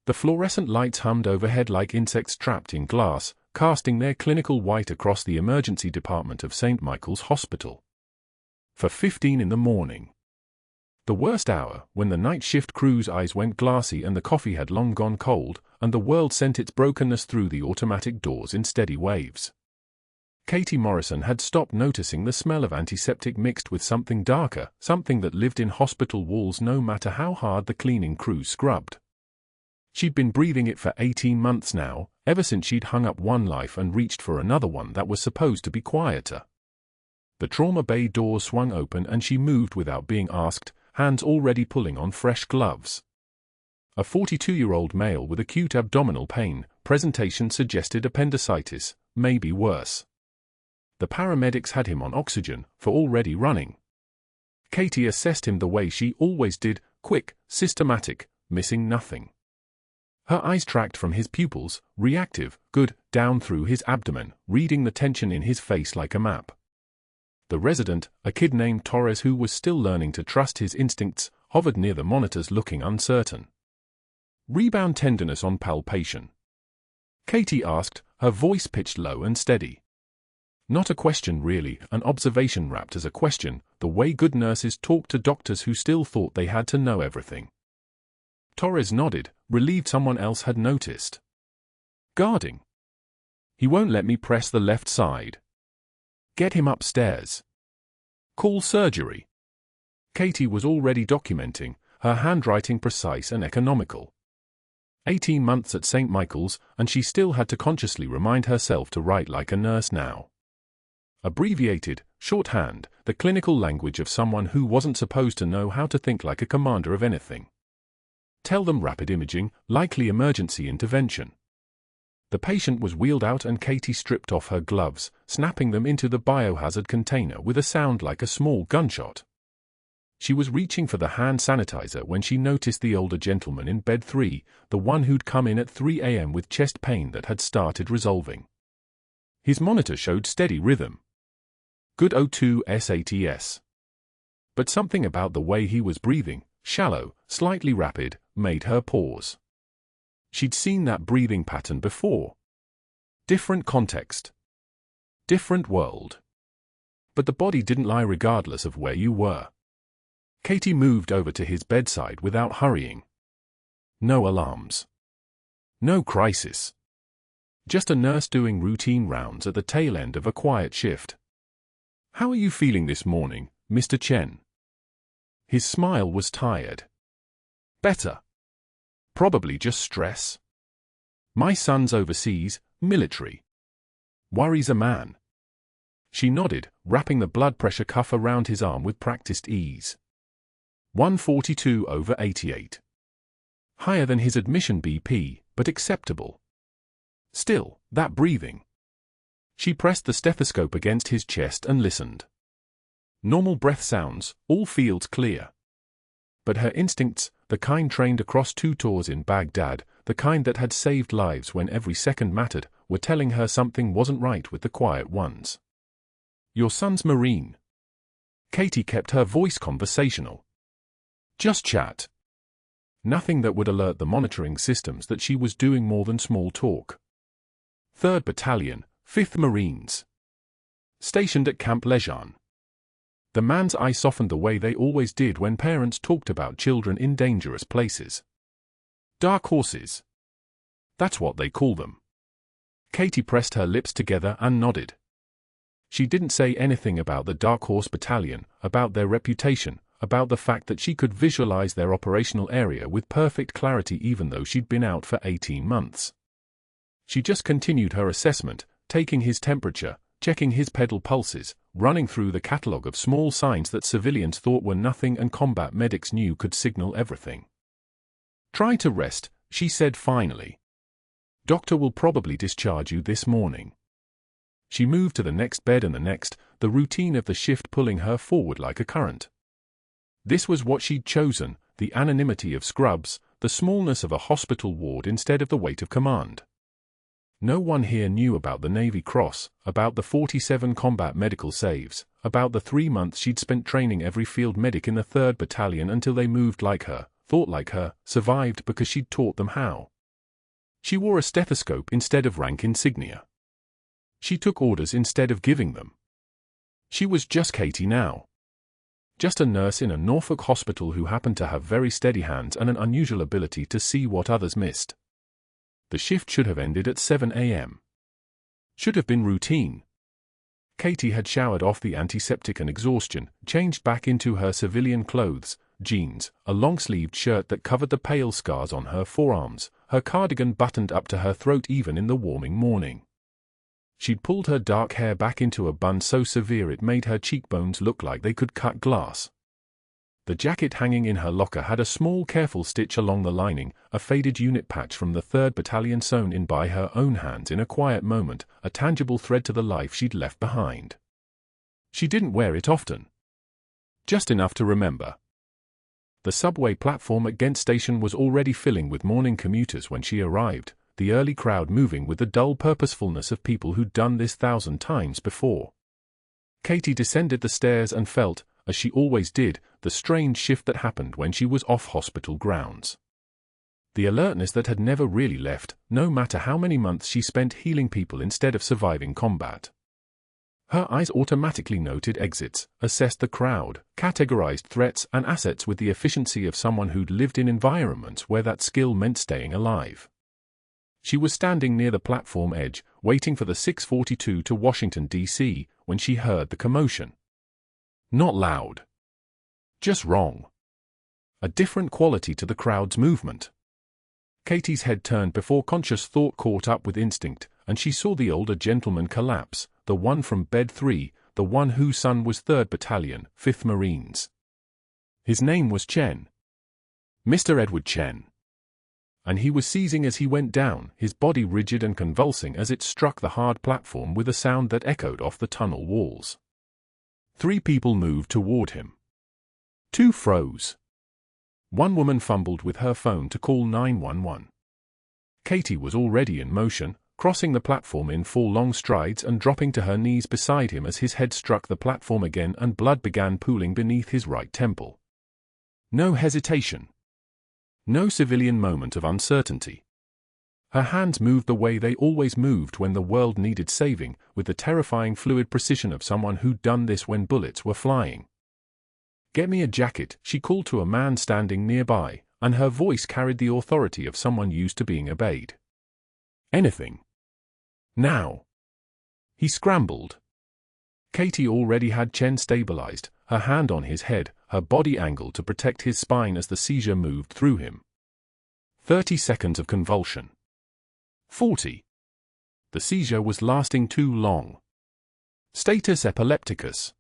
The fluorescent lights hummed overhead like insects trapped in glass, casting their clinical white across the emergency department of St. Michael's Hospital. For 15 in the morning. The worst hour, when the night shift crew's eyes went glassy and the coffee had long gone cold, and the world sent its brokenness through the automatic doors in steady waves. Katie Morrison had stopped noticing the smell of antiseptic mixed with something darker, something that lived in hospital walls no matter how hard the cleaning crew scrubbed. She'd been breathing it for 18 months now, ever since she'd hung up one life and reached for another one that was supposed to be quieter. The trauma bay doors swung open and she moved without being asked, hands already pulling on fresh gloves. A 42-year-old male with acute abdominal pain, presentation suggested appendicitis, maybe worse. The paramedics had him on oxygen, for already running. Katie assessed him the way she always did, quick, systematic, missing nothing. Her eyes tracked from his pupils, reactive, good, down through his abdomen, reading the tension in his face like a map. The resident, a kid named Torres who was still learning to trust his instincts, hovered near the monitors looking uncertain. Rebound tenderness on palpation. Katie asked, her voice pitched low and steady. Not a question really, an observation wrapped as a question, the way good nurses talked to doctors who still thought they had to know everything. Torres nodded, relieved someone else had noticed. Guarding. He won't let me press the left side. Get him upstairs. Call surgery. Katie was already documenting, her handwriting precise and economical. 18 months at St. Michael's, and she still had to consciously remind herself to write like a nurse now. Abbreviated, shorthand, the clinical language of someone who wasn't supposed to know how to think like a commander of anything. Tell them rapid imaging, likely emergency intervention. The patient was wheeled out and Katie stripped off her gloves, snapping them into the biohazard container with a sound like a small gunshot. She was reaching for the hand sanitizer when she noticed the older gentleman in bed 3, the one who'd come in at 3 a.m. with chest pain that had started resolving. His monitor showed steady rhythm. Good O2 SATS. But something about the way he was breathing, shallow, slightly rapid, made her pause. She'd seen that breathing pattern before. Different context. Different world. But the body didn't lie regardless of where you were. Katie moved over to his bedside without hurrying. No alarms. No crisis. Just a nurse doing routine rounds at the tail end of a quiet shift. How are you feeling this morning, Mr. Chen? His smile was tired. Better. Probably just stress. My son's overseas, military. Worries a man. She nodded, wrapping the blood pressure cuff around his arm with practiced ease. 142/88. Higher than his admission BP, but acceptable. Still, that breathing. She pressed the stethoscope against his chest and listened. Normal breath sounds, all fields clear. But her instincts, the kind trained across 2 tours in Baghdad, the kind that had saved lives when every second mattered, were telling her something wasn't right with the quiet ones. Your son's Marine. Katie kept her voice conversational. Just chat. Nothing that would alert the monitoring systems that she was doing more than small talk. 3rd Battalion, 5th Marines. Stationed at Camp Lejeune. The man's eye softened the way they always did when parents talked about children in dangerous places. Dark horses. That's what they call them. Katie pressed her lips together and nodded. She didn't say anything about the Dark Horse Battalion, about their reputation, about the fact that she could visualize their operational area with perfect clarity even though she'd been out for 18 months. She just continued her assessment, taking his temperature, checking his pedal pulses, running through the catalogue of small signs that civilians thought were nothing and combat medics knew could signal everything. Try to rest, she said finally. Doctor will probably discharge you this morning. She moved to the next bed and the next, the routine of the shift pulling her forward like a current. This was what she'd chosen, the anonymity of scrubs, the smallness of a hospital ward instead of the weight of command. No one here knew about the Navy Cross, about the 47 combat medical saves, about the 3 months she'd spent training every field medic in the 3rd Battalion until they moved like her, thought like her, survived because she'd taught them how. She wore a stethoscope instead of rank insignia. She took orders instead of giving them. She was just Katie now. Just a nurse in a Norfolk hospital who happened to have very steady hands and an unusual ability to see what others missed. The shift should have ended at 7 a.m. Should have been routine. Katie had showered off the antiseptic and exhaustion, changed back into her civilian clothes, jeans, a long-sleeved shirt that covered the pale scars on her forearms, her cardigan buttoned up to her throat even in the warming morning. She'd pulled her dark hair back into a bun so severe it made her cheekbones look like they could cut glass. The jacket hanging in her locker had a small careful stitch along the lining, a faded unit patch from the 3rd Battalion sewn in by her own hands in a quiet moment, a tangible thread to the life she'd left behind. She didn't wear it often. Just enough to remember. The subway platform at Ghent Station was already filling with morning commuters when she arrived, the early crowd moving with the dull purposefulness of people who'd done this 1,000 times before. Katie descended the stairs and felt, as she always did, the strange shift that happened when she was off hospital grounds. The alertness that had never really left, no matter how many months she spent healing people instead of surviving combat. Her eyes automatically noted exits, assessed the crowd, categorized threats and assets with the efficiency of someone who'd lived in environments where that skill meant staying alive. She was standing near the platform edge, waiting for the 6:42 to Washington, D.C., when she heard the commotion. Not loud. Just wrong. A different quality to the crowd's movement. Katie's head turned before conscious thought caught up with instinct, and she saw the older gentleman collapse, the one from bed 3, the one whose son was 3rd Battalion, 5th Marines. His name was Chen. Mr. Edward Chen. And he was seizing as he went down, his body rigid and convulsing as it struck the hard platform with a sound that echoed off the tunnel walls. 3 people moved toward him. 2 froze. 1 woman fumbled with her phone to call 911. Katie was already in motion, crossing the platform in 4 long strides and dropping to her knees beside him as his head struck the platform again and blood began pooling beneath his right temple. No hesitation. No civilian moment of uncertainty. Her hands moved the way they always moved when the world needed saving, with the terrifying fluid precision of someone who'd done this when bullets were flying. "Get me a jacket," she called to a man standing nearby, and her voice carried the authority of someone used to being obeyed. "Anything. Now." He scrambled. Katie already had Chen stabilized, her hand on his head, her body angled to protect his spine as the seizure moved through him. 30 seconds of convulsion. 40. The seizure was lasting too long. Status epilepticus.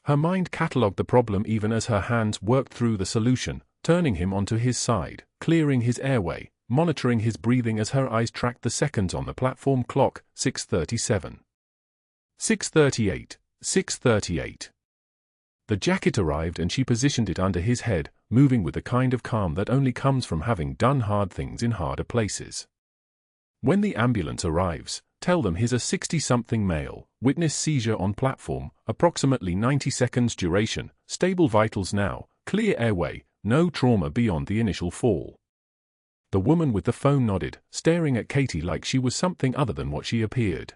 Her mind catalogued the problem even as her hands worked through the solution, turning him onto his side, clearing his airway, monitoring his breathing as her eyes tracked the seconds on the platform clock, 6:37. 6:38. 6:38. The jacket arrived and she positioned it under his head, moving with the kind of calm that only comes from having done hard things in harder places. "When the ambulance arrives, tell them he's a 60-something male, witness seizure on platform, approximately 90 seconds duration, stable vitals now, clear airway, no trauma beyond the initial fall." The woman with the phone nodded, staring at Katie like she was something other than what she appeared.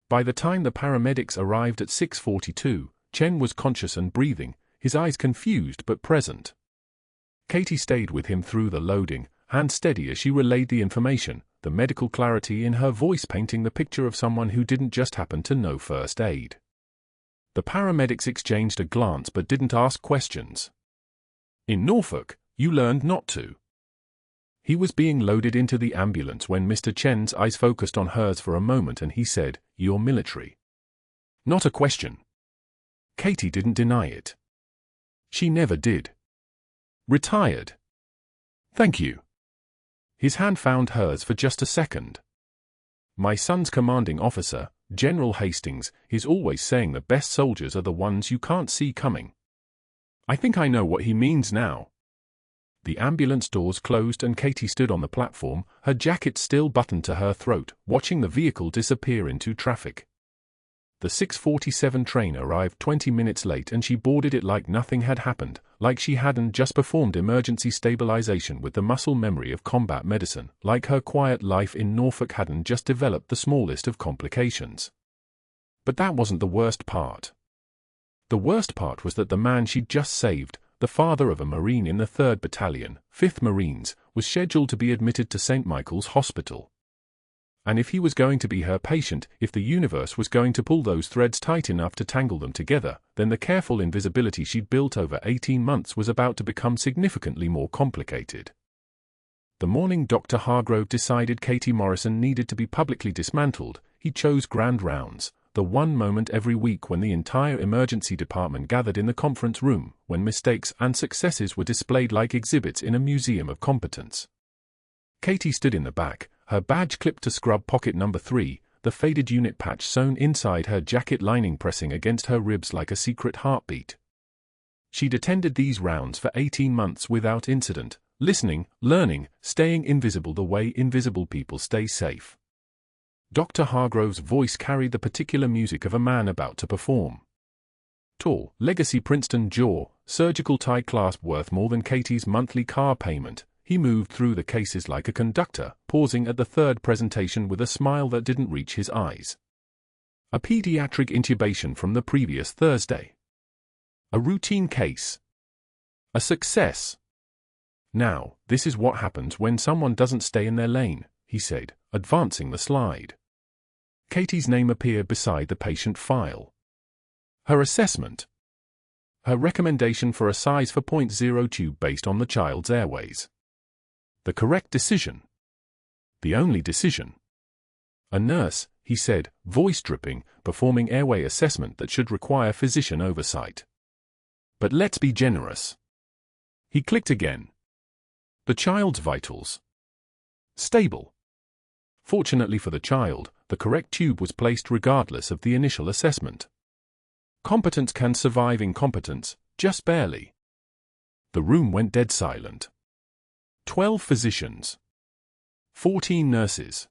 By the time the paramedics arrived at 6:42, Chen was conscious and breathing, his eyes confused but present. Katie stayed with him through the loading, hand steady as she relayed the information, the medical clarity in her voice painting the picture of someone who didn't just happen to know first aid. The paramedics exchanged a glance but didn't ask questions. "In Norfolk, you learned not to." He was being loaded into the ambulance when Mr. Chen's eyes focused on hers for a moment and he said, "You're military." Not a question. Katie didn't deny it. She never did. "Retired." "Thank you." His hand found hers for just a second. "My son's commanding officer, General Hastings, is always saying the best soldiers are the ones you can't see coming." "I think I know what he means now." The ambulance doors closed and Katie stood on the platform, her jacket still buttoned to her throat, watching the vehicle disappear into traffic. The 6:47 train arrived 20 minutes late and she boarded it like nothing had happened, like she hadn't just performed emergency stabilization with the muscle memory of combat medicine, like her quiet life in Norfolk hadn't just developed the smallest of complications. But that wasn't the worst part. The worst part was that the man she'd just saved, the father of a Marine in the 3rd Battalion, 5th Marines, was scheduled to be admitted to St. Michael's Hospital. And if he was going to be her patient, if the universe was going to pull those threads tight enough to tangle them together, then the careful invisibility she'd built over 18 months was about to become significantly more complicated. The morning Dr. Hargrove decided Katie Morrison needed to be publicly dismantled, he chose grand rounds, the one moment every week when the entire emergency department gathered in the conference room, when mistakes and successes were displayed like exhibits in a museum of competence. Katie stood in the back, her badge clipped to scrub pocket number 3, the faded unit patch sewn inside her jacket lining pressing against her ribs like a secret heartbeat. She'd attended these rounds for 18 months without incident, listening, learning, staying invisible the way invisible people stay safe. Dr. Hargrove's voice carried the particular music of a man about to perform. Tall, legacy Princeton jaw, surgical tie clasp worth more than Katie's monthly car payment. He moved through the cases like a conductor, pausing at the 3rd presentation with a smile that didn't reach his eyes. A pediatric intubation from the previous Thursday. A routine case. A success. Now, this is what happens when someone doesn't stay in their lane, he said, advancing the slide. Katie's name appeared beside the patient file. Her assessment. Her recommendation for a size 4.0 tube based on the child's airways. The correct decision. The only decision. A nurse, he said, voice dripping, performing airway assessment that should require physician oversight. But let's be generous. He clicked again. The child's vitals. Stable. Fortunately for the child, the correct tube was placed regardless of the initial assessment. Competence can survive incompetence, just barely. The room went dead silent. 12 physicians. 14 nurses.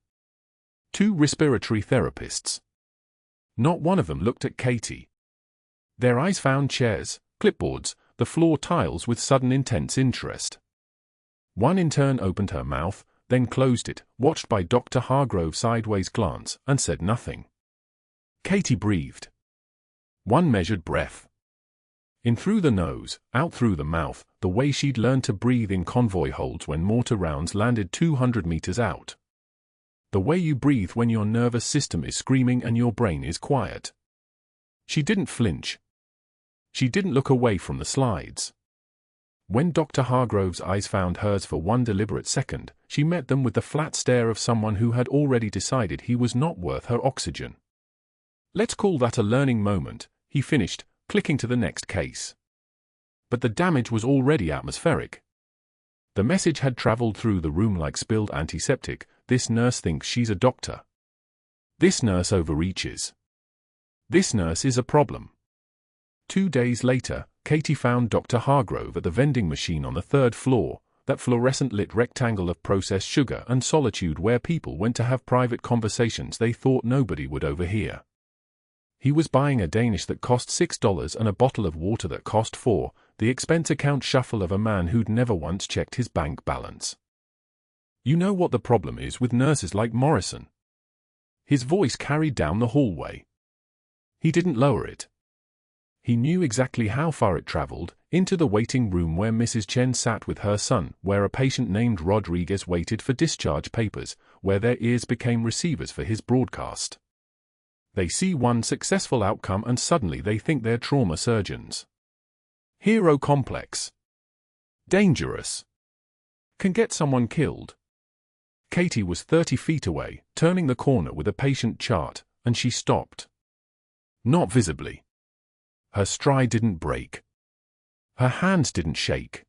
2 respiratory therapists. Not one of them looked at Katie. Their eyes found chairs, clipboards, the floor tiles with sudden intense interest. One in turn opened her mouth, then closed it, watched by Dr. Hargrove's sideways glance, and said nothing. Katie breathed. One measured breath. In through the nose, out through the mouth, the way she'd learned to breathe in convoy holds when mortar rounds landed 200 meters out. The way you breathe when your nervous system is screaming and your brain is quiet. She didn't flinch. She didn't look away from the slides. When Dr. Hargrove's eyes found hers for one deliberate second, she met them with the flat stare of someone who had already decided he was not worth her oxygen. Let's call that a learning moment, he finished, clicking to the next case. But the damage was already atmospheric. The message had traveled through the room like spilled antiseptic. This nurse thinks she's a doctor. This nurse overreaches. This nurse is a problem. 2 days later, Katie found Dr. Hargrove at the vending machine on the 3rd floor, that fluorescent-lit rectangle of processed sugar and solitude where people went to have private conversations they thought nobody would overhear. He was buying a Danish that cost $6 and a bottle of water that cost $4, the expense account shuffle of a man who'd never once checked his bank balance. You know what the problem is with nurses like Morrison? His voice carried down the hallway. He didn't lower it. He knew exactly how far it traveled, into the waiting room where Mrs. Chen sat with her son, where a patient named Rodriguez waited for discharge papers, where their ears became receivers for his broadcast. They see one successful outcome and suddenly they think they're trauma surgeons. Hero complex. Dangerous. Can get someone killed. Katie was 30 feet away, turning the corner with a patient chart, and she stopped. Not visibly. Her stride didn't break. Her hands didn't shake.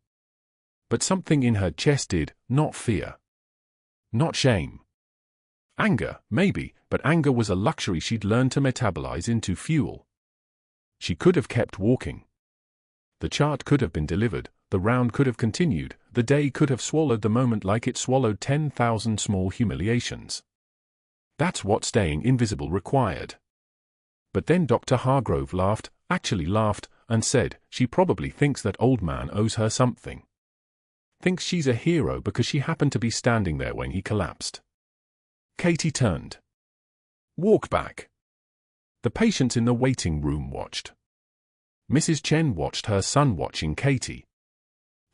But something in her chest did, not fear. Not shame. Anger, maybe, but anger was a luxury she'd learned to metabolize into fuel. She could have kept walking. The chart could have been delivered, the round could have continued, the day could have swallowed the moment like it swallowed 10,000 small humiliations. That's what staying invisible required. But then Dr. Hargrove laughed, actually laughed, and said, "She probably thinks that old man owes her something. Thinks she's a hero because she happened to be standing there when he collapsed." Katie turned. Walked back. The patients in the waiting room watched. Mrs. Chen watched her son watching Katie.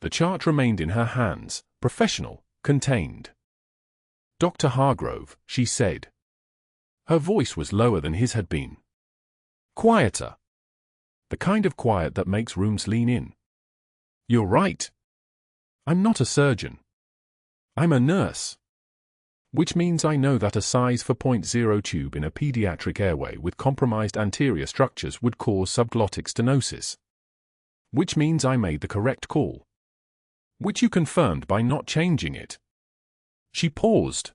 The chart remained in her hands, professional, contained. "Dr. Hargrove," she said. Her voice was lower than his had been. Quieter. The kind of quiet that makes rooms lean in. "You're right. I'm not a surgeon. I'm a nurse. Which means I know that a size 4.0 tube in a pediatric airway with compromised anterior structures would cause subglottic stenosis. Which means I made the correct call. Which you confirmed by not changing it." She paused.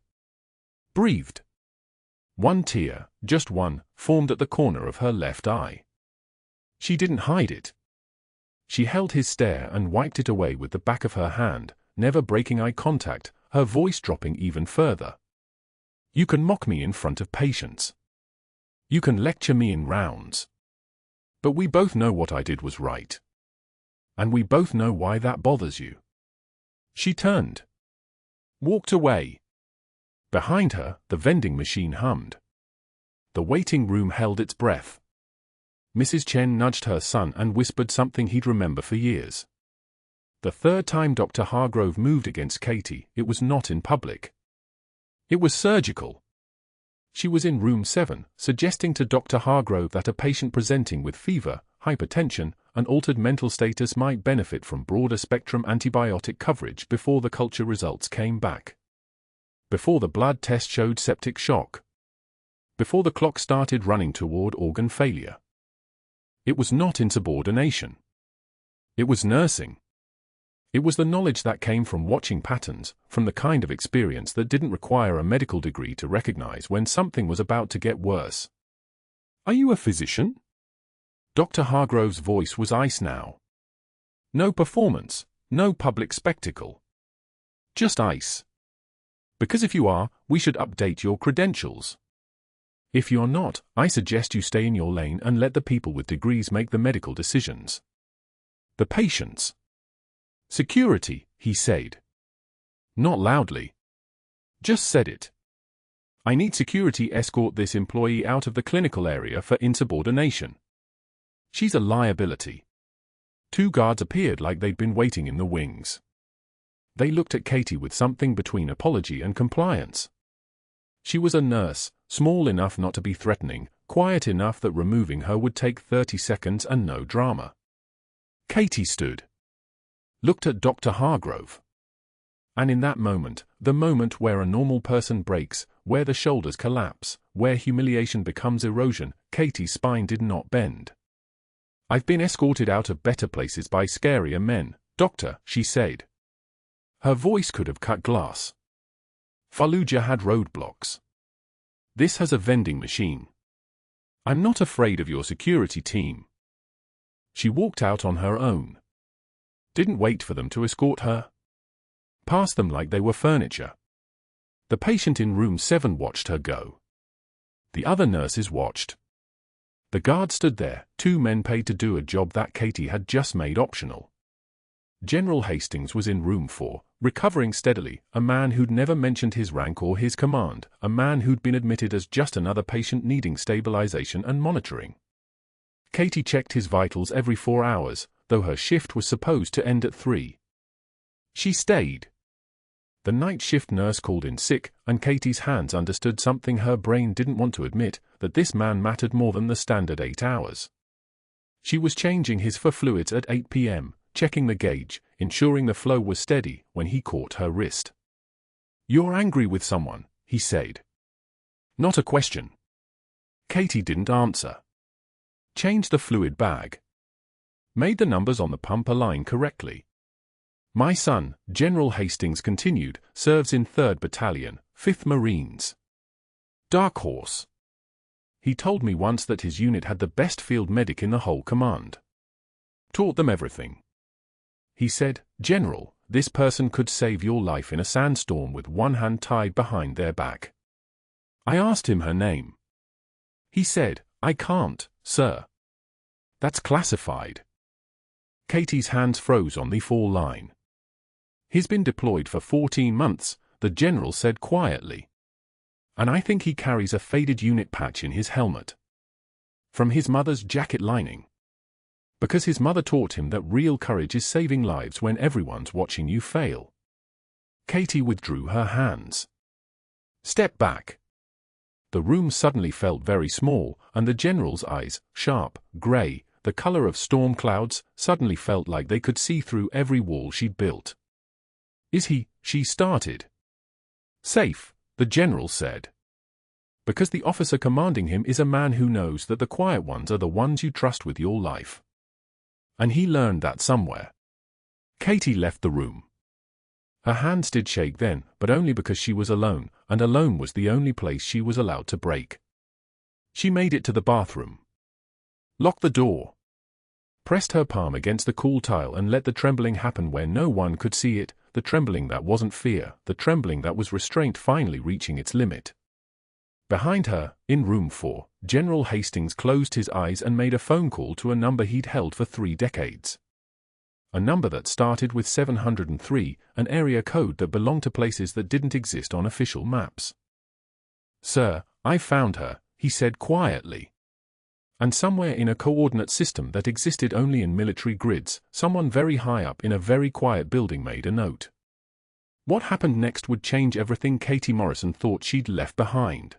Breathed. One tear, just one, formed at the corner of her left eye. She didn't hide it. She held his stare and wiped it away with the back of her hand, never breaking eye contact, her voice dropping even further. "You can mock me in front of patients. You can lecture me in rounds. But we both know what I did was right. And we both know why that bothers you." She turned. Walked away. Behind her, the vending machine hummed. The waiting room held its breath. Mrs. Chen nudged her son and whispered something he'd remember for years. The third time Dr. Hargrove moved against Katie, it was not in public. It was surgical. She was in room 7, suggesting to Dr. Hargrove that a patient presenting with fever, hypertension, and altered mental status might benefit from broader-spectrum antibiotic coverage before the culture results came back. Before the blood test showed septic shock. Before the clock started running toward organ failure. It was not insubordination. It was nursing. It was the knowledge that came from watching patterns, from the kind of experience that didn't require a medical degree to recognize when something was about to get worse. "Are you a physician?" Dr. Hargrove's voice was ice now. No performance, no public spectacle. Just ice. "Because if you are, we should update your credentials. If you're not, I suggest you stay in your lane and let the people with degrees make the medical decisions." The patients. "Security," he said. Not loudly. Just said it. "I need security escort this employee out of the clinical area for insubordination. She's a liability." 2 guards appeared like they'd been waiting in the wings. They looked at Katie with something between apology and compliance. She was a nurse, small enough not to be threatening, quiet enough that removing her would take 30 seconds and no drama. Katie stood. Looked at Dr. Hargrove. And in that moment, the moment where a normal person breaks, where the shoulders collapse, where humiliation becomes erosion, Katie's spine did not bend. "I've been escorted out of better places by scarier men, doctor," she said. Her voice could have cut glass. "Fallujah had roadblocks. This has a vending machine. I'm not afraid of your security team." She walked out on her own. Didn't wait for them to escort her. Passed them like they were furniture. The patient in room 7 watched her go. The other nurses watched. The guard stood there, 2 men paid to do a job that Katie had just made optional. General Hastings was in room 4, recovering steadily, a man who'd never mentioned his rank or his command, a man who'd been admitted as just another patient needing stabilization and monitoring. Katie checked his vitals every 4 hours, though her shift was supposed to end at 3. She stayed. The night shift nurse called in sick, and Katie's hands understood something her brain didn't want to admit, that this man mattered more than the standard 8 hours. She was changing his for fluids at 8 p.m., checking the gauge, ensuring the flow was steady, when he caught her wrist. "You're angry with someone," he said. Not a question. Katie didn't answer. Changed the fluid bag. Made the numbers on the pump align correctly. "My son," General Hastings continued, "serves in 3rd Battalion, 5th Marines. Dark horse. He told me once that his unit had the best field medic in the whole command. Taught them everything. He said, 'General, this person could save your life in a sandstorm with one hand tied behind their back.' I asked him her name. He said, I can't, sir. That's classified. Katie's hands froze on the fall line. He's been deployed for 14 months, the general said quietly. And I think he carries a faded unit patch in his helmet. From his mother's jacket lining. Because his mother taught him that real courage is saving lives when everyone's watching you fail. Katie withdrew her hands. Step back. The room suddenly felt very small, and the general's eyes, sharp, grey, the color of storm clouds, suddenly felt like they could see through every wall she'd built. Is he, she started. Safe, the general said. Because the officer commanding him is a man who knows that the quiet ones are the ones you trust with your life. And he learned that somewhere. Katie left the room. Her hands did shake then, but only because she was alone, and alone was the only place she was allowed to break. She made it to the bathroom. Locked the door. Pressed her palm against the cool tile and let the trembling happen where no one could see it, the trembling that wasn't fear, the trembling that was restraint finally reaching its limit. Behind her, in room 4, General Hastings closed his eyes and made a phone call to a number he'd held for 3 decades. A number that started with 703, an area code that belonged to places that didn't exist on official maps. Sir, I found her, he said quietly. And somewhere in a coordinate system that existed only in military grids, someone very high up in a very quiet building made a note. What happened next would change everything Katie Morrison thought she'd left behind.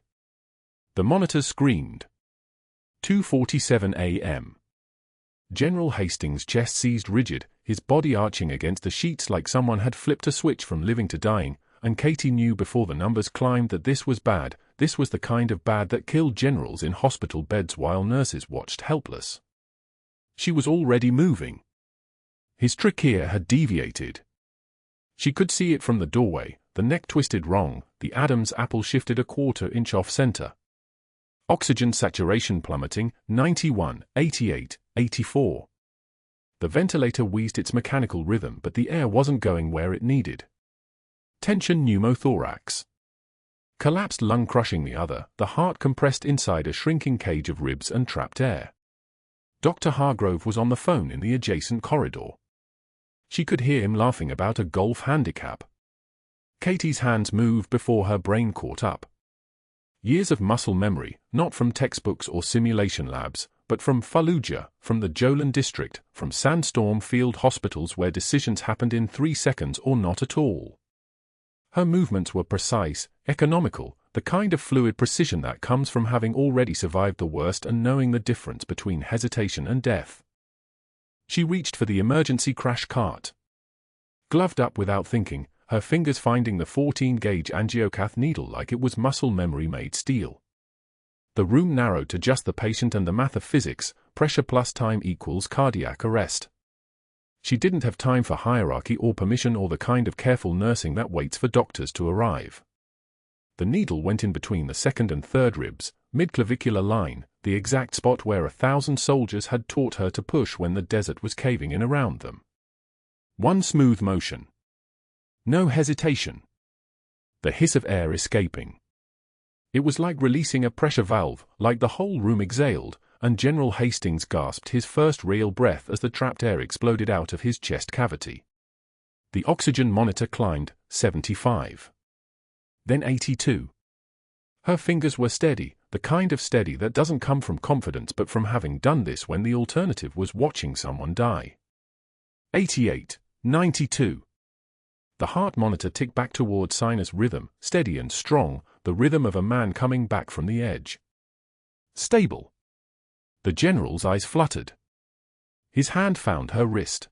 The monitor screamed. 2:47 a.m. General Hastings' chest seized rigid, his body arching against the sheets like someone had flipped a switch from living to dying, and Katie knew before the numbers climbed that this was bad. This was the kind of bad that killed generals in hospital beds while nurses watched helpless. She was already moving. His trachea had deviated. She could see it from the doorway, the neck twisted wrong, the Adam's apple shifted a quarter inch off center. Oxygen saturation plummeting, 91, 88, 84. The ventilator wheezed its mechanical rhythm, but the air wasn't going where it needed. Tension pneumothorax. Collapsed lung crushing the other, the heart compressed inside a shrinking cage of ribs and trapped air. Dr. Hargrove was on the phone in the adjacent corridor. She could hear him laughing about a golf handicap. Katie's hands moved before her brain caught up. Years of muscle memory, not from textbooks or simulation labs, but from Fallujah, from the Jolan district, from sandstorm field hospitals where decisions happened in 3 seconds or not at all. Her movements were precise, economical, the kind of fluid precision that comes from having already survived the worst and knowing the difference between hesitation and death. She reached for the emergency crash cart. Gloved up without thinking, her fingers finding the 14-gauge angiocath needle like it was muscle memory made steel. The room narrowed to just the patient and the math of physics, pressure plus time equals cardiac arrest. She didn't have time for hierarchy or permission or the kind of careful nursing that waits for doctors to arrive. The needle went in between the 2nd and 3rd ribs, mid-clavicular line, the exact spot where 1,000 soldiers had taught her to push when the desert was caving in around them. One smooth motion. No hesitation. The hiss of air escaping. It was like releasing a pressure valve, like the whole room exhaled, and General Hastings gasped his first real breath as the trapped air exploded out of his chest cavity. The oxygen monitor climbed, 75. Then 82. Her fingers were steady, the kind of steady that doesn't come from confidence but from having done this when the alternative was watching someone die. 88, 92. The heart monitor ticked back toward sinus rhythm, steady and strong, the rhythm of a man coming back from the edge. Stable. The general's eyes fluttered. His hand found her wrist.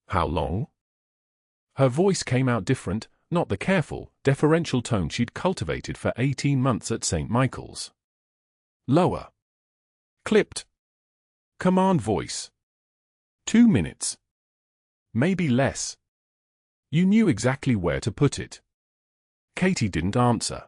How long? Her voice came out different, not the careful, deferential tone she'd cultivated for 18 months at St. Michael's. Lower. Clipped. Command voice. 2 minutes. Maybe less. You knew exactly where to put it. Katie didn't answer.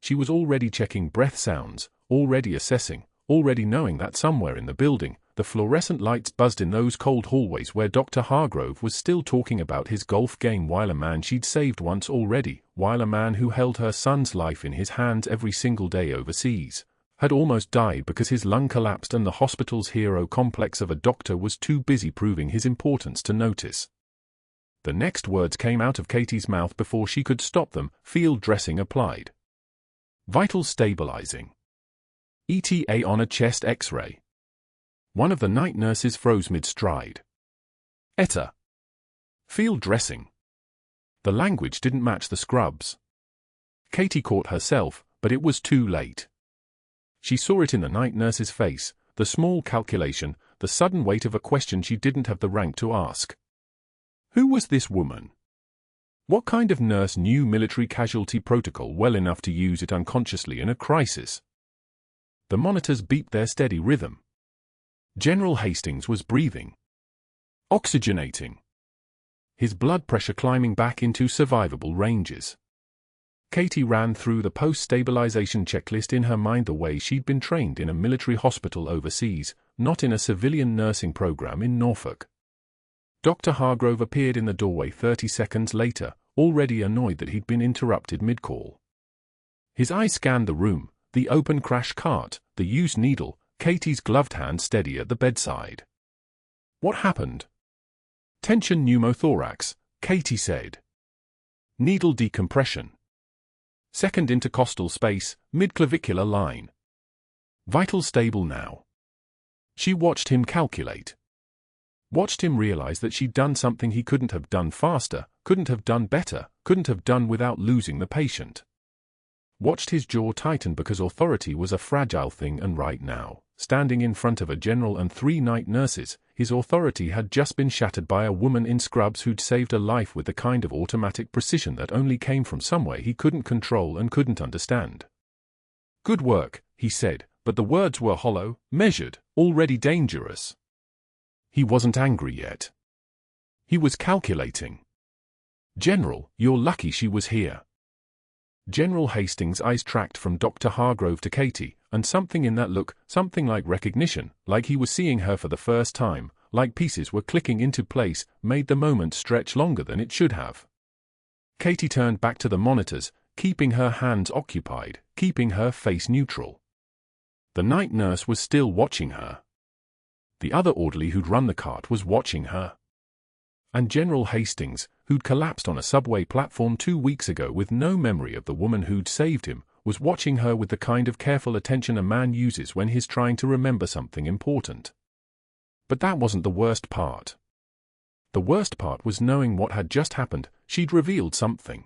She was already checking breath sounds, already assessing, already knowing that somewhere in the building, the fluorescent lights buzzed in those cold hallways where Dr. Hargrove was still talking about his golf game while a man she'd saved once already, while a man who held her son's life in his hands every single day overseas, had almost died because his lung collapsed and the hospital's hero complex of a doctor was too busy proving his importance to notice. The next words came out of Katie's mouth before she could stop them. Field dressing applied. Vital stabilizing. ETA on a chest X-ray. One of the night nurses froze mid-stride. ETA. Field dressing. The language didn't match the scrubs. Katie caught herself, but it was too late. She saw it in the night nurse's face, the small calculation, the sudden weight of a question she didn't have the rank to ask. Who was this woman? What kind of nurse knew military casualty protocol well enough to use it unconsciously in a crisis? The monitors beeped their steady rhythm. General Hastings was breathing. Oxygenating. His blood pressure climbing back into survivable ranges. Katie ran through the post-stabilization checklist in her mind the way she'd been trained in a military hospital overseas, not in a civilian nursing program in Norfolk. Dr. Hargrove appeared in the doorway 30 seconds later, already annoyed that he'd been interrupted mid-call. His eye scanned the room, the open crash cart, the used needle, Katie's gloved hand steady at the bedside. What happened? Tension pneumothorax, Katie said. Needle decompression. Second intercostal space, midclavicular line. Vital stable now. She watched him calculate. Watched him realize that she'd done something he couldn't have done faster, couldn't have done better, couldn't have done without losing the patient. Watched his jaw tighten because authority was a fragile thing and right now, standing in front of a general and 3 night nurses, his authority had just been shattered by a woman in scrubs who'd saved a life with the kind of automatic precision that only came from somewhere he couldn't control and couldn't understand. Good work, he said, but the words were hollow, measured, already dangerous. He wasn't angry yet. He was calculating. General, you're lucky she was here. General Hastings' eyes tracked from Dr. Hargrove to Katie, and something in that look, something like recognition, like he was seeing her for the first time, like pieces were clicking into place, made the moment stretch longer than it should have. Katie turned back to the monitors, keeping her hands occupied, keeping her face neutral. The night nurse was still watching her. The other orderly who'd run the cart was watching her. And General Hastings, who'd collapsed on a subway platform 2 weeks ago with no memory of the woman who'd saved him, was watching her with the kind of careful attention a man uses when he's trying to remember something important. But that wasn't the worst part. The worst part was knowing what had just happened. She'd revealed something.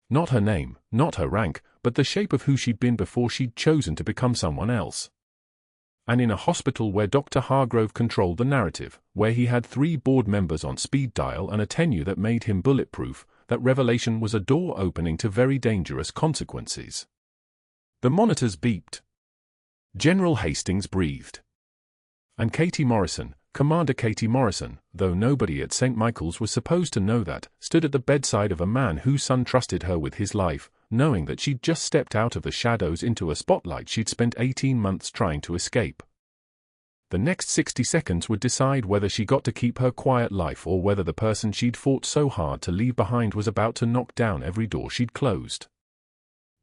Not her name, not her rank, but the shape of who she'd been before she'd chosen to become someone else. And in a hospital where Dr. Hargrove controlled the narrative, where he had 3 board members on speed dial and a tenure that made him bulletproof, that revelation was a door opening to very dangerous consequences. The monitors beeped. General Hastings breathed. And Katie Morrison, Commander Katie Morrison, though nobody at St. Michael's was supposed to know that, stood at the bedside of a man whose son trusted her with his life, knowing that she'd just stepped out of the shadows into a spotlight she'd spent 18 months trying to escape. The next 60 seconds would decide whether she got to keep her quiet life or whether the person she'd fought so hard to leave behind was about to knock down every door she'd closed.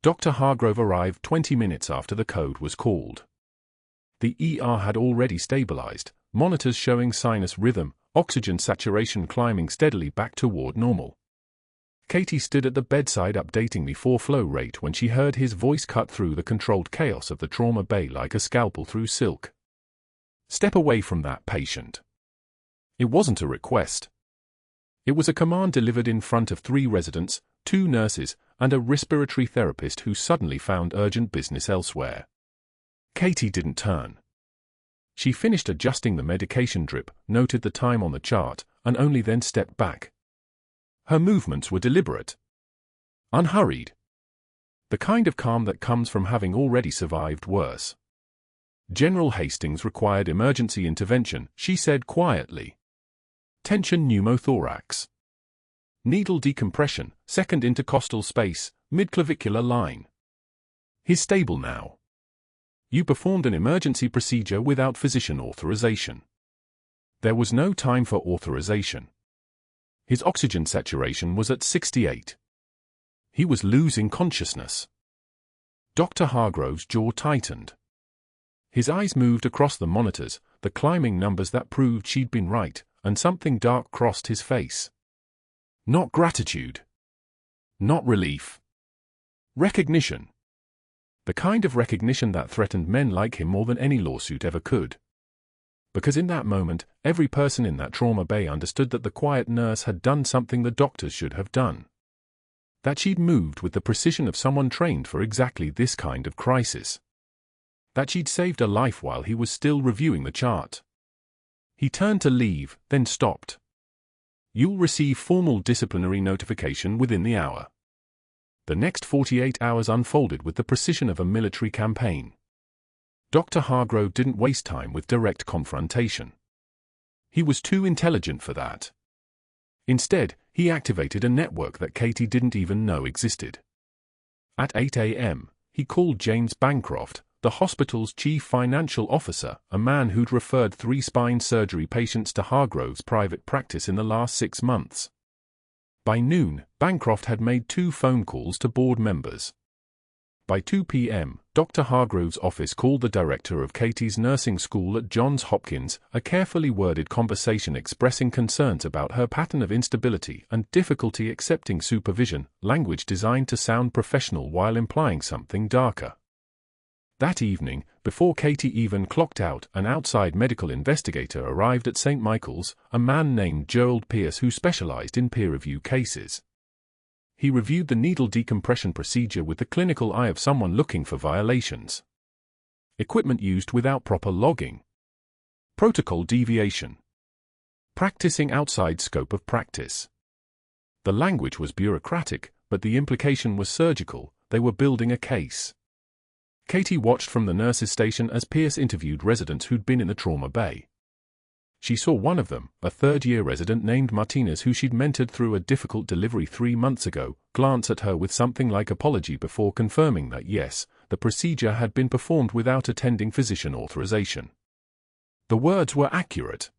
Dr. Hargrove arrived 20 minutes after the code was called. The ER had already stabilized, monitors showing sinus rhythm, oxygen saturation climbing steadily back toward normal. Katie stood at the bedside updating the flow rate when she heard his voice cut through the controlled chaos of the trauma bay like a scalpel through silk. Step away from that patient. It wasn't a request. It was a command delivered in front of 3 residents, 2 nurses, and a respiratory therapist who suddenly found urgent business elsewhere. Katie didn't turn. She finished adjusting the medication drip, noted the time on the chart, and only then stepped back. Her movements were deliberate. Unhurried. The kind of calm that comes from having already survived worse. General Hastings required emergency intervention, she said quietly. Tension pneumothorax. Needle decompression, second intercostal space, midclavicular line. He's stable now. You performed an emergency procedure without physician authorization. There was no time for authorization. His oxygen saturation was at 68. He was losing consciousness. Dr. Hargrove's jaw tightened. His eyes moved across the monitors, the climbing numbers that proved she'd been right, and something dark crossed his face. Not gratitude. Not relief. Recognition. The kind of recognition that threatened men like him more than any lawsuit ever could. Because in that moment, every person in that trauma bay understood that the quiet nurse had done something the doctors should have done. That she'd moved with the precision of someone trained for exactly this kind of crisis. That she'd saved a life while he was still reviewing the chart. He turned to leave, then stopped. You'll receive formal disciplinary notification within the hour. The next 48 hours unfolded with the precision of a military campaign. Dr. Hargrove didn't waste time with direct confrontation. He was too intelligent for that. Instead, he activated a network that Katie didn't even know existed. At 8 a.m., he called James Bancroft, the hospital's chief financial officer, a man who'd referred 3 spine surgery patients to Hargrove's private practice in the last 6 months. By noon, Bancroft had made 2 phone calls to board members. By 2 p.m., Dr. Hargrove's office called the director of Katie's nursing school at Johns Hopkins, a carefully worded conversation expressing concerns about her pattern of instability and difficulty accepting supervision, language designed to sound professional while implying something darker. That evening, before Katie even clocked out, an outside medical investigator arrived at St. Michael's, a man named Gerald Pierce who specialized in peer review cases. He reviewed the needle decompression procedure with the clinical eye of someone looking for violations. Equipment used without proper logging. Protocol deviation. Practicing outside scope of practice. The language was bureaucratic, but the implication was surgical. They were building a case. Katie watched from the nurse's station as Pierce interviewed residents who'd been in the trauma bay. She saw one of them, a third-year resident named Martinez who she'd mentored through a difficult delivery 3 months ago, glance at her with something like apology before confirming that yes, the procedure had been performed without attending physician authorization. The words were accurate.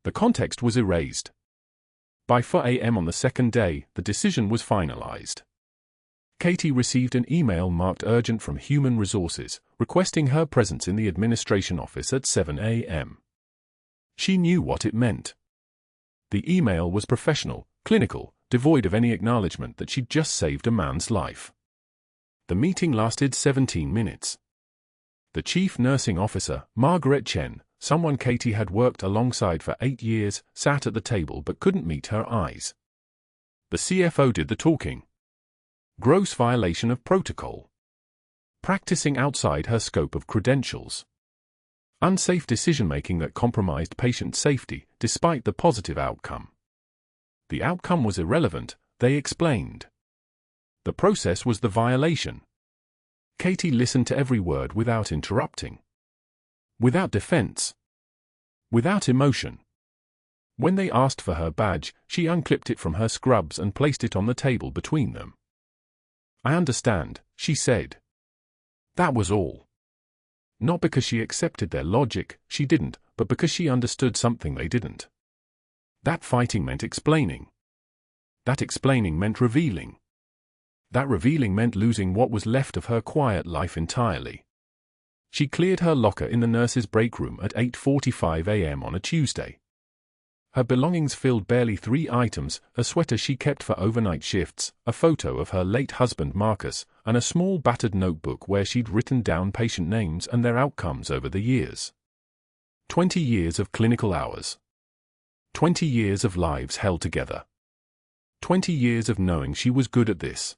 The context was erased. By 4 a.m. on the second day, the decision was finalized. Katie received an email marked urgent from Human Resources, requesting her presence in the administration office at 7 a.m. She knew what it meant. The email was professional, clinical, devoid of any acknowledgement that she'd just saved a man's life. The meeting lasted 17 minutes. The chief nursing officer, Margaret Chen, someone Katie had worked alongside for 8 years, sat at the table but couldn't meet her eyes. The CFO did the talking. Gross violation of protocol. Practicing outside her scope of credentials. Unsafe decision-making that compromised patient safety, despite the positive outcome. The outcome was irrelevant, they explained. The process was the violation. Katie listened to every word without interrupting. Without defense. Without emotion. When they asked for her badge, she unclipped it from her scrubs and placed it on the table between them. "I understand," she said. That was all. Not because she accepted their logic, she didn't, but because she understood something they didn't. That fighting meant explaining. That explaining meant revealing. That revealing meant losing what was left of her quiet life entirely. She cleared her locker in the nurse's break room at 8:45 a.m. on a Tuesday. Her belongings filled barely 3 items, a sweater she kept for overnight shifts, a photo of her late husband Marcus, and a small battered notebook where she'd written down patient names and their outcomes over the years. 20 years of clinical hours. 20 years of lives held together. 20 years of knowing she was good at this.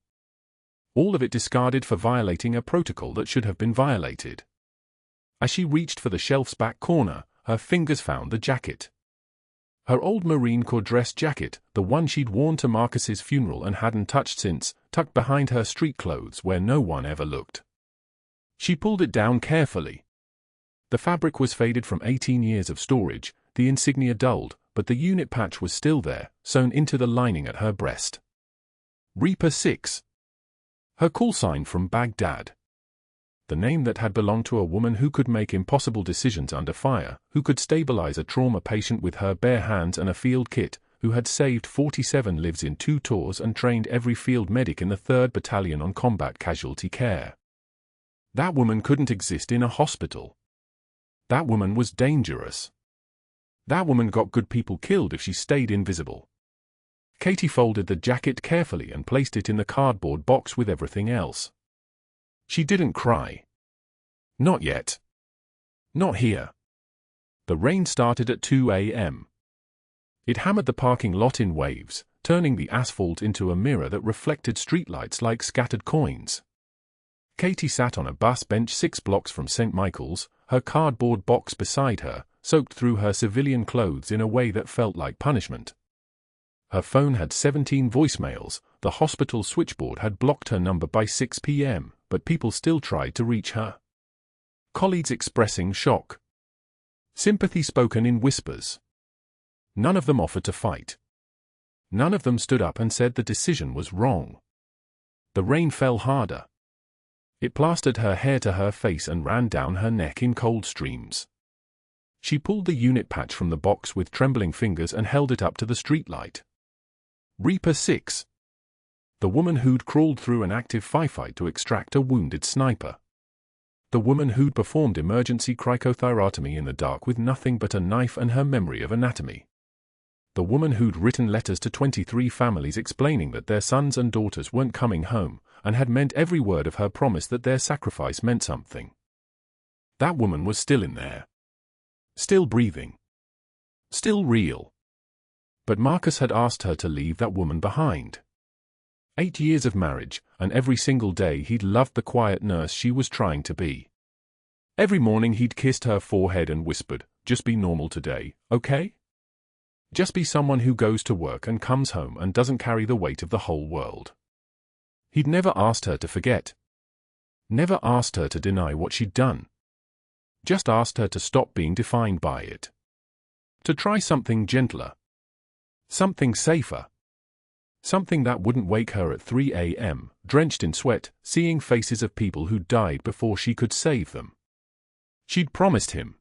All of it discarded for violating a protocol that should have been violated. As she reached for the shelf's back corner, her fingers found the jacket. Her old Marine Corps dress jacket, the one she'd worn to Marcus's funeral and hadn't touched since, tucked behind her street clothes where no one ever looked. She pulled it down carefully. The fabric was faded from 18 years of storage, the insignia dulled, but the unit patch was still there, sewn into the lining at her breast. Reaper 6. Her call sign from Baghdad. The name that had belonged to a woman who could make impossible decisions under fire, who could stabilize a trauma patient with her bare hands and a field kit, who had saved 47 lives in 2 tours and trained every field medic in the 3rd Battalion on combat casualty care. That woman couldn't exist in a hospital. That woman was dangerous. That woman got good people killed if she stayed invisible. Katie folded the jacket carefully and placed it in the cardboard box with everything else. She didn't cry. Not yet. Not here. The rain started at 2 a.m. It hammered the parking lot in waves, turning the asphalt into a mirror that reflected streetlights like scattered coins. Katie sat on a bus bench 6 blocks from St. Michael's, her cardboard box beside her, soaked through her civilian clothes in a way that felt like punishment. Her phone had 17 voicemails, the hospital switchboard had blocked her number by 6 p.m., but people still tried to reach her. Colleagues expressing shock. Sympathy spoken in whispers. None of them offered to fight. None of them stood up and said the decision was wrong. The rain fell harder. It plastered her hair to her face and ran down her neck in cold streams. She pulled the unit patch from the box with trembling fingers and held it up to the streetlight. Reaper 6. The woman who'd crawled through an active firefight to extract a wounded sniper. The woman who'd performed emergency cricothyrotomy in the dark with nothing but a knife and her memory of anatomy. The woman who'd written letters to 23 families explaining that their sons and daughters weren't coming home, and had meant every word of her promise that their sacrifice meant something. That woman was still in there. Still breathing. Still real. But Marcus had asked her to leave that woman behind. 8 years of marriage, and every single day he'd loved the quiet nurse she was trying to be. Every morning he'd kissed her forehead and whispered, "Just be normal today, okay? Just be someone who goes to work and comes home and doesn't carry the weight of the whole world." He'd never asked her to forget. Never asked her to deny what she'd done. Just asked her to stop being defined by it. To try something gentler. Something safer. Something that wouldn't wake her at 3 a.m., drenched in sweat, seeing faces of people who died before she could save them. She'd promised him.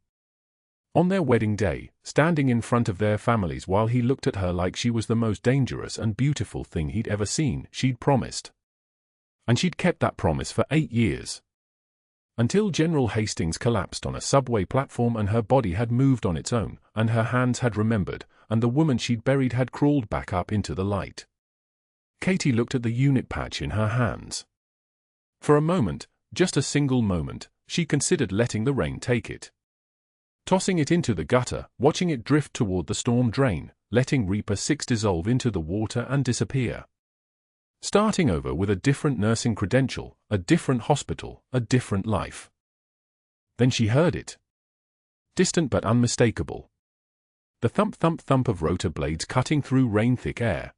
On their wedding day, standing in front of their families while he looked at her like she was the most dangerous and beautiful thing he'd ever seen, she'd promised. And she'd kept that promise for 8 years. Until General Hastings collapsed on a subway platform and her body had moved on its own, and her hands had remembered, and the woman she'd buried had crawled back up into the light. Katie looked at the unit patch in her hands. For a moment, just a single moment, she considered letting the rain take it. Tossing it into the gutter, watching it drift toward the storm drain, letting Reaper 6 dissolve into the water and disappear. Starting over with a different nursing credential, a different hospital, a different life. Then she heard it. Distant but unmistakable. The thump-thump-thump of rotor blades cutting through rain-thick air.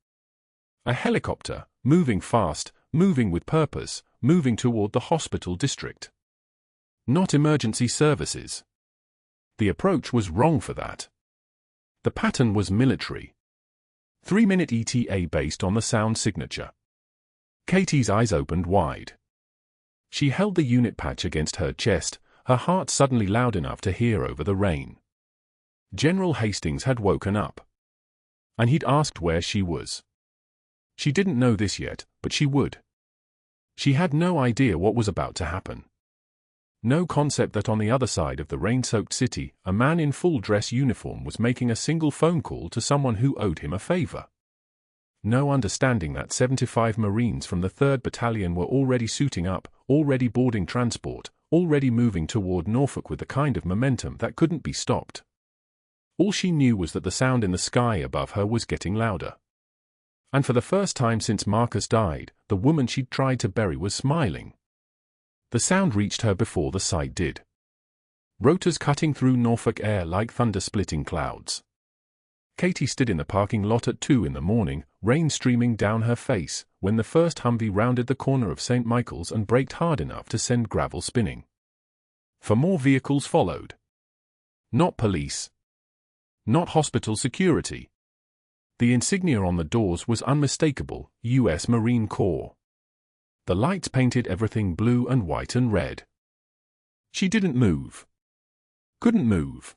A helicopter, moving fast, moving with purpose, moving toward the hospital district. Not emergency services. The approach was wrong for that. The pattern was military. 3-minute ETA based on the sound signature. Katie's eyes opened wide. She held the unit patch against her chest, her heart suddenly loud enough to hear over the rain. General Hastings had woken up. And he'd asked where she was. She didn't know this yet, but she would. She had no idea what was about to happen. No concept that on the other side of the rain-soaked city, a man in full-dress uniform was making a single phone call to someone who owed him a favor. No understanding that 75 Marines from the 3rd Battalion were already suiting up, already boarding transport, already moving toward Norfolk with the kind of momentum that couldn't be stopped. All she knew was that the sound in the sky above her was getting louder. And for the first time since Marcus died, the woman she'd tried to bury was smiling. The sound reached her before the sight did. Rotors cutting through Norfolk air like thunder-splitting clouds. Katie stood in the parking lot at 2 in the morning, rain streaming down her face, when the first Humvee rounded the corner of St. Michael's and braked hard enough to send gravel spinning. 4 more vehicles followed. Not police. Not hospital security. The insignia on the doors was unmistakable, U.S. Marine Corps. The lights painted everything blue and white and red. She didn't move. Couldn't move.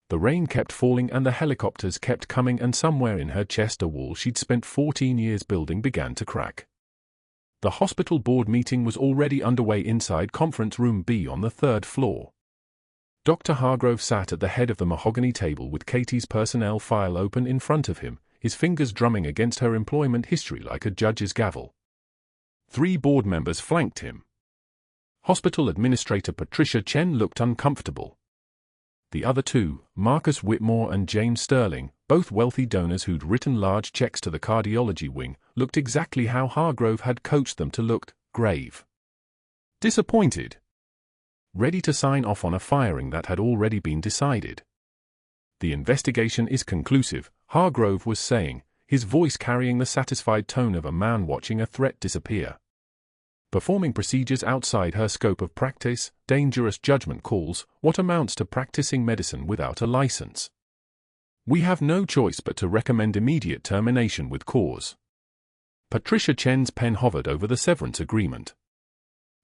The rain kept falling and the helicopters kept coming, and somewhere in her chest a wall she'd spent 14 years building began to crack. The hospital board meeting was already underway inside conference room B on the 3rd floor. Dr. Hargrove sat at the head of the mahogany table with Katie's personnel file open in front of him, his fingers drumming against her employment history like a judge's gavel. 3 board members flanked him. Hospital Administrator Patricia Chen looked uncomfortable. The other 2, Marcus Whitmore and James Sterling, both wealthy donors who'd written large checks to the cardiology wing, looked exactly how Hargrove had coached them to look: grave, disappointed, ready to sign off on a firing that had already been decided. "The investigation is conclusive," Hargrove was saying, his voice carrying the satisfied tone of a man watching a threat disappear. Performing procedures outside her scope of practice, dangerous judgment calls, what amounts to practicing medicine without a license. "We have no choice but to recommend immediate termination with cause." Patricia Chen's pen hovered over the severance agreement.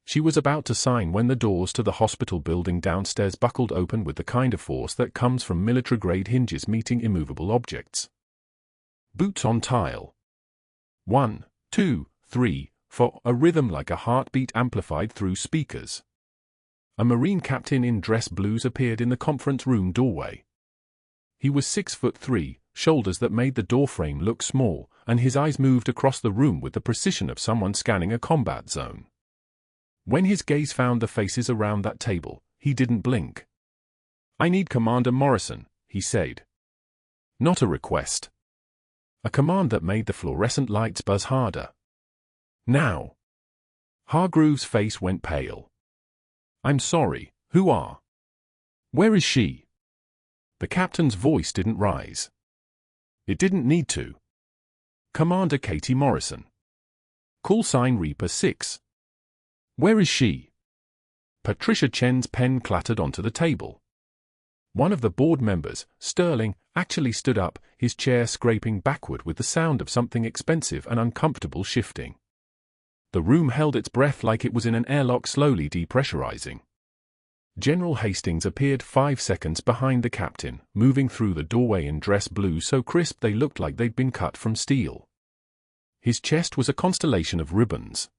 She was about to sign when the doors to the hospital building downstairs buckled open with the kind of force that comes from military-grade hinges meeting immovable objects. Boots on tile. 1, 2, 3, 4, a rhythm like a heartbeat amplified through speakers. A Marine captain in dress blues appeared in the conference room doorway. He was 6'3", shoulders that made the doorframe look small, and his eyes moved across the room with the precision of someone scanning a combat zone. When his gaze found the faces around that table, he didn't blink. "I need Commander Morrison," he said. Not a request. A command that made the fluorescent lights buzz harder. "Now." Hargrove's face went pale. "I'm sorry, who are? Where is she?" The captain's voice didn't rise. It didn't need to. "Commander Katie Morrison. Call sign Reaper 6. Where is she?" Patricia Chen's pen clattered onto the table. One of the board members, Sterling, actually stood up, his chair scraping backward with the sound of something expensive and uncomfortable shifting. The room held its breath like it was in an airlock slowly depressurizing. General Hastings appeared 5 seconds behind the captain, moving through the doorway in dress blue so crisp they looked like they'd been cut from steel. His chest was a constellation of ribbons.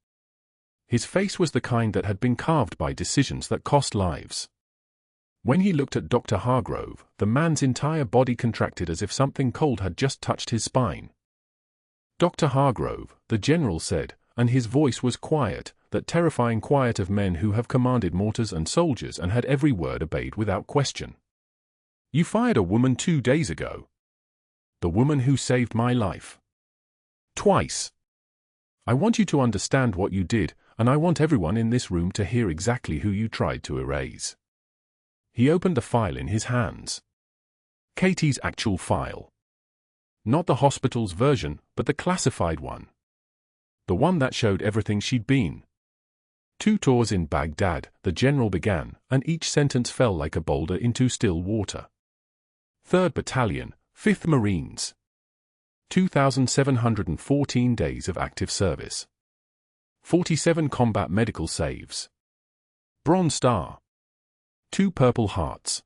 His face was the kind that had been carved by decisions that cost lives. When he looked at Dr. Hargrove, the man's entire body contracted as if something cold had just touched his spine. "Dr. Hargrove," the general said, and his voice was quiet, that terrifying quiet of men who have commanded mortars and soldiers and had every word obeyed without question. "You fired a woman 2 days ago. The woman who saved my life. Twice. I want you to understand what you did, and I want everyone in this room to hear exactly who you tried to erase." He opened the file in his hands. Katie's actual file. Not the hospital's version, but the classified one. The one that showed everything she'd been. 2 tours in Baghdad, the general began, and each sentence fell like a boulder into still water. 3rd Battalion, 5th Marines. 2,714 days of active service. 47 combat medical saves. Bronze Star. 2 Purple Hearts.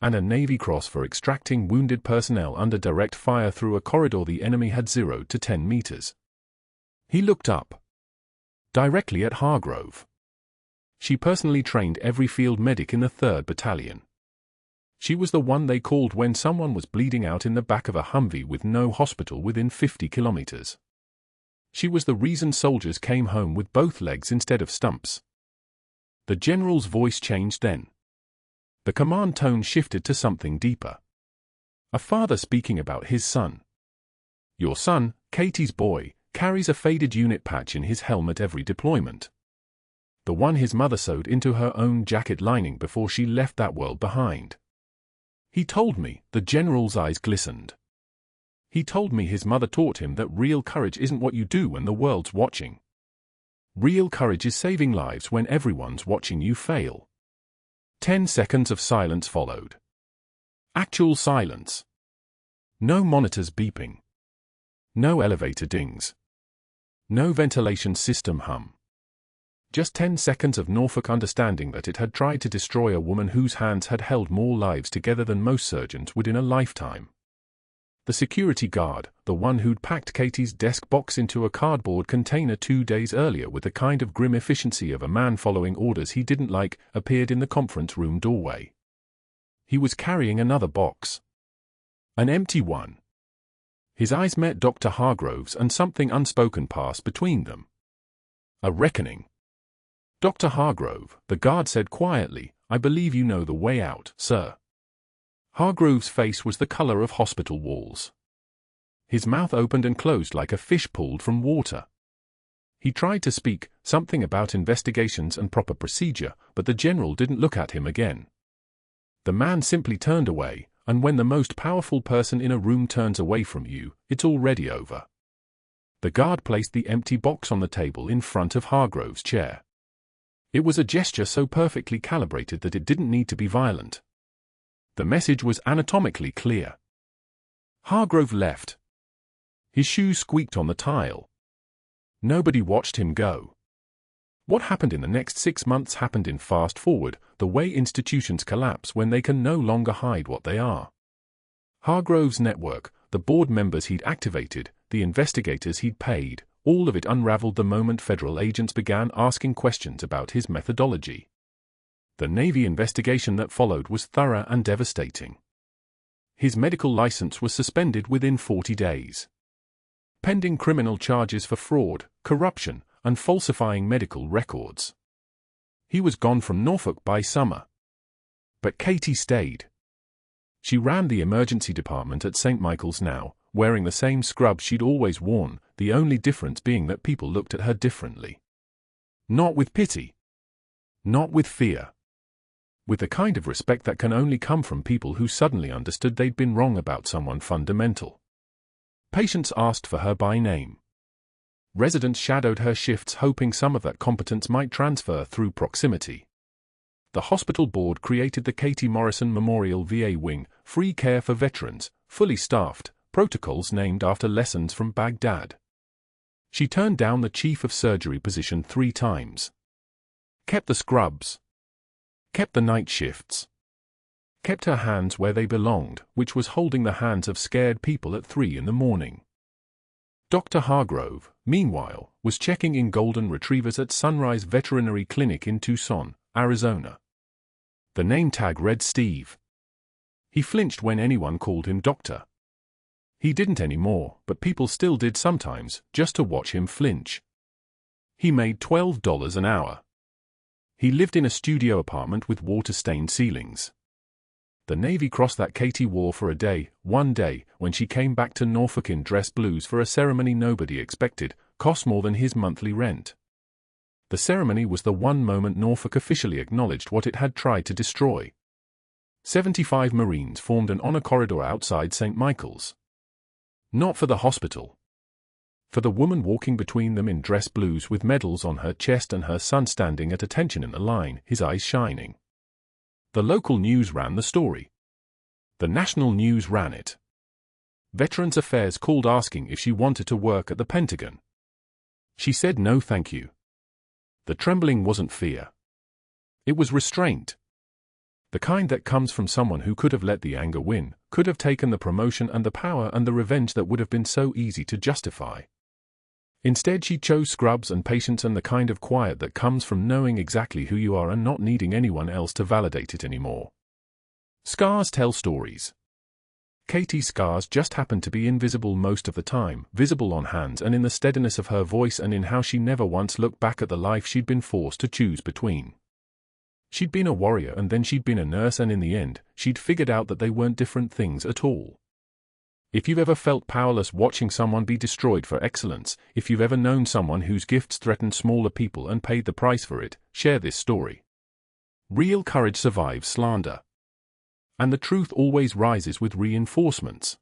And a Navy Cross for extracting wounded personnel under direct fire through a corridor the enemy had zeroed to 10 meters. He looked up. Directly at Hargrove. She personally trained every field medic in the 3rd Battalion. She was the one they called when someone was bleeding out in the back of a Humvee with no hospital within 50 kilometers. She was the reason soldiers came home with both legs instead of stumps. The general's voice changed then. The command tone shifted to something deeper. A father speaking about his son. "Your son, Katie's boy, carries a faded unit patch in his helmet every deployment. The one his mother sewed into her own jacket lining before she left that world behind. He told me," the general's eyes glistened. "He told me his mother taught him that real courage isn't what you do when the world's watching. Real courage is saving lives when everyone's watching you fail." 10 seconds of silence followed. Actual silence. No monitors beeping. No elevator dings. No ventilation system hum. Just 10 seconds of Norfolk understanding that it had tried to destroy a woman whose hands had held more lives together than most surgeons would in a lifetime. the security guard, the one who'd packed Katie's desk box into a cardboard container 2 days earlier with the kind of grim efficiency of a man following orders he didn't like, appeared in the conference room doorway. He was carrying another box. An empty one. His eyes met Dr. Hargrove's and something unspoken passed between them. A reckoning. "Dr. Hargrove," the guard said quietly, "I believe you know the way out, sir." Hargrove's face was the color of hospital walls. His mouth opened and closed like a fish pulled from water. He tried to speak, something about investigations and proper procedure, but the general didn't look at him again. The man simply turned away, and when the most powerful person in a room turns away from you, it's already over. The guard placed the empty box on the table in front of Hargrove's chair. It was a gesture so perfectly calibrated that it didn't need to be violent. The message was anatomically clear. Hargrove left. His shoes squeaked on the tile. Nobody watched him go. What happened in the next 6 months happened in fast forward, the way institutions collapse when they can no longer hide what they are. Hargrove's network, the board members he'd activated, the investigators he'd paid, all of it unraveled the moment federal agents began asking questions about his methodology. The Navy investigation that followed was thorough and devastating. His medical license was suspended within 40 days. Pending criminal charges for fraud, corruption, and falsifying medical records. He was gone from Norfolk by summer. But Katie stayed. She ran the emergency department at St. Michael's now, wearing the same scrubs she'd always worn, the only difference being that people looked at her differently. Not with pity. Not with fear. With the kind of respect that can only come from people who suddenly understood they'd been wrong about someone fundamental. Patients asked for her by name. Residents shadowed her shifts hoping some of that competence might transfer through proximity. The hospital board created the Katie Morrison Memorial VA Wing, free care for veterans, fully staffed, protocols named after lessons from Baghdad. She turned down the chief of surgery position 3 times. Kept the scrubs. Kept the night shifts. Kept her hands where they belonged, which was holding the hands of scared people at 3 in the morning. Dr. Hargrove, meanwhile, was checking in golden retrievers at Sunrise Veterinary Clinic in Tucson, Arizona. The name tag read Steve. He flinched when anyone called him doctor. He didn't anymore, but people still did sometimes, just to watch him flinch. He made $12 an hour. He lived in a studio apartment with water-stained ceilings. The Navy crossed that Katie wore for a day, one day, when she came back to Norfolk in dress blues for a ceremony nobody expected, cost more than his monthly rent. The ceremony was the one moment Norfolk officially acknowledged what it had tried to destroy. 75 Marines formed an honor corridor outside St. Michael's. Not for the hospital. For the woman walking between them in dress blues with medals on her chest and her son standing at attention in the line, his eyes shining. The local news ran the story. The national news ran it. Veterans Affairs called asking if she wanted to work at the Pentagon. She said no thank you. The trembling wasn't fear. It was restraint. The kind that comes from someone who could have let the anger win, could have taken the promotion and the power and the revenge that would have been so easy to justify. Instead she chose scrubs and patience and the kind of quiet that comes from knowing exactly who you are and not needing anyone else to validate it anymore. Scars tell stories. Katie's scars just happened to be invisible most of the time, visible on hands and in the steadiness of her voice and in how she never once looked back at the life she'd been forced to choose between. She'd been a warrior and then she'd been a nurse and in the end, she'd figured out that they weren't different things at all. If you've ever felt powerless watching someone be destroyed for excellence, if you've ever known someone whose gifts threatened smaller people and paid the price for it, share this story. Real courage survives slander. And the truth always rises with reinforcements.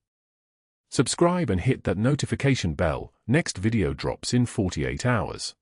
Subscribe and hit that notification bell, next video drops in 48 hours.